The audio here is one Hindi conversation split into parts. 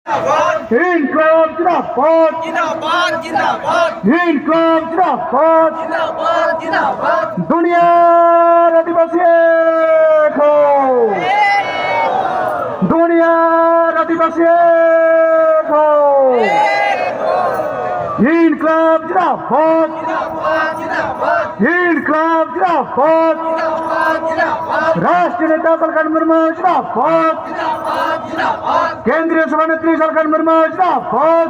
इनकलाब जिंदाबाद जिंदाबाद जिंदाबाद इनकलाब जिंदाबाद जिंदाबाद जिंदाबाद दुनिया आदिवासी एक हो दुनिया आदिवासी एक हो इनकलाब जिंदाबाद जिंदाबाद इनकलाब जिंदाबाद जिंदाबाद राष्ट्रीय नेता सरकार मुर्मू जिंदाबाद जिंदाबाद केंद्रीय सभानेत्री सरकार मुर्मू जिंदाबाद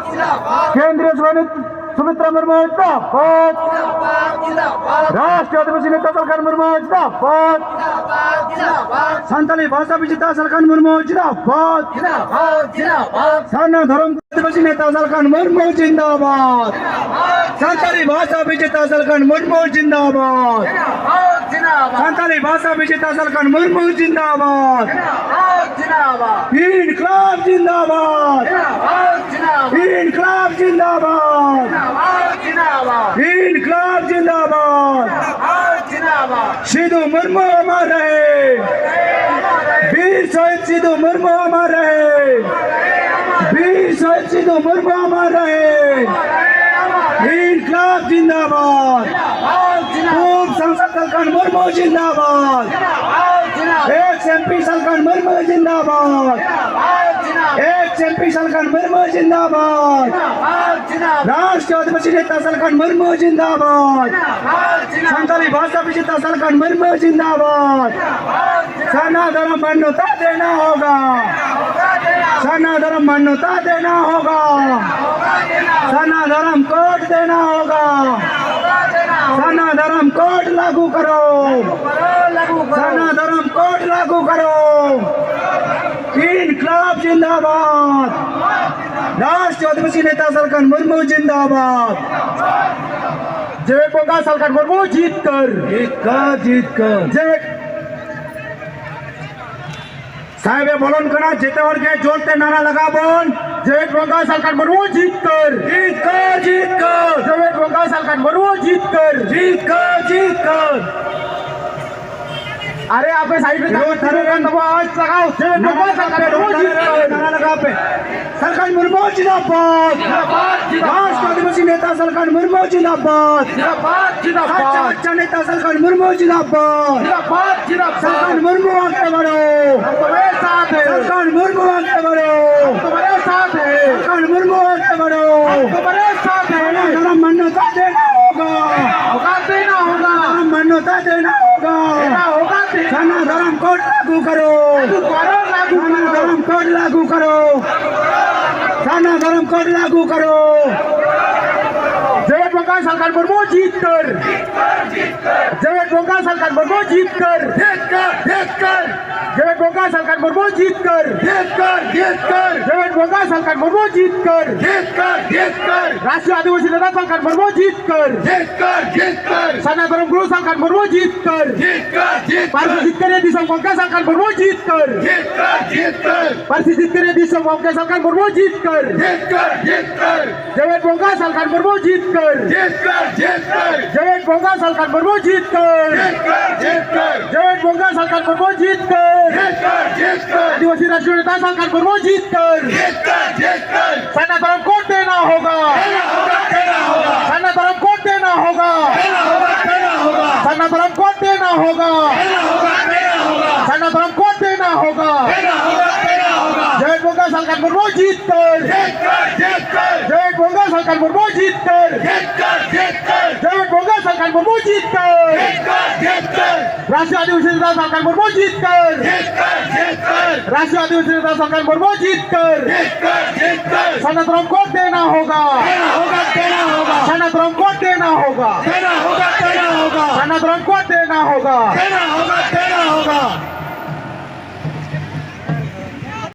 जिंदाबाद केंद्रीय सभानेत्री सुमित्रा मुर्मू जिंदाबाद जिंदाबाद राष्ट्रीय आदिवासी नेता सरकार मुर्मू जिंदाबाद जिंदाबाद संताली भाषा विजेता सरकार मुर्मू जिंदाबाद जिंदाबाद साना धर्म आदिवासी नेता सरकार मुर्मू जिंदाबाद संताली भाषा विजेता सरकार मुर्मू जिंदाबाद संताली भाषा विजेता सरकार मुर्मू जिंदाबाद इनकलाब जिंदाबाद इनकलाब जिंदाबाद इनकलाब जिंदाबाद सिद्धू मुर्मू अमर रहे वीर शहीद सिद्धू मुर्मू अमर रहे वीर शहीद सिद्धू मुर्मू अमर रहे इनकलाब जिंदाबाद पूर्व सांसद सरकार मुर्मू जिंदाबाद एक एमपी सरकार मुर्मू जिंदाबाद एक एमपी सरकार मुर्मू जिंदाबाद राष्ट्रीय आदिवासी नेता सरकार मुर्मू जिंदाबाद संताली भाषा विजेता सरकार मुर्मू जिंदाबाद सना धर्म मान्यता देना होगा सना धर्म मान्यता देना होगा सना धर्म कोड देना होगा सना धर्म कोड लागू करो सना धर्म कोड लागू करो इनकलाब जिंदाबाद राष्ट्रीय आदिवासी नेता सरकार मुर्मू जिंदाबाद जय बोगा सरकार मुर्मू जीत कर जय साहेब बोलन करा जेते और के जोड़ते नारा लगा बोल जय बोगा सरकार मुर्मू जीत कर जय बोगा सरकार मुर्मू जीत कर अरे आप साइड में आवाज लगाओ जय बोगा सरकार मुर्मू जीत कर नारा लगा पे सरकार मुर्मू जिंदाबाद राष्ट्रीय आदिवासी नेता सरकार मुर्मू जिंदाबाद अच्छा नेता सरकार मुर्मू जिंदाबाद सरकार मुर्मू आगे बढ़ो सरकार मुर्मू आगे बढ़ो सरकार मुर्मू आगे बढ़ो धर्म मान्यता देना होगा मान्यता देना होगा सना धर्म कोड लागू करो सना धर्म कोड लागू करो सना धर्म कोड लागू करो जय बोगा सरकार मुर्मू जीत कर जय बोगा सरकार मुर्मू जीत कर जय बोगा सरकार मुर्मू जीत कर जय बोगा सरकार मुर्मू जीत कर राष्ट्रीय आदिवासी नेता सरकार मुर्मू जीत कर सना धर्म गुरु सरकार मुर्मू जीत कर परिस्थिति के दिशा मौके सरकार मुर्मू जीत कर परिस्थिति के दिशा मौके सरकार मुर्मू जीत कर जय बोगा सरकार मुर्मू जीत कर जय बोगा सरकार मुर्मू जीत कर जय बोगा सरकार मुर्मू जीत कर आदिवासी राष्ट्रीय नेता सरकार मुर्मू जीत कर सना धर्म कोड देना होगा सना धर्म कोड देना होगा सना धर्म कोड देना होगा सना धर्म कोड देना होगा जय बोगा सरकार मुर्मू जीत कर जय बोगा सरकार मुर्मू जीत कर जय बोगा सरकार मुर्मू जीत कर राष्ट्रीय आदिवासी नेता सरकार मुर्मू जीत कर राष्ट्रीय आदिवासी नेता सरकार मुर्मू जीत कर सना धर्म कोड देना होगा सना धर्म कोड देना होगा सना धर्म कोड देना होगा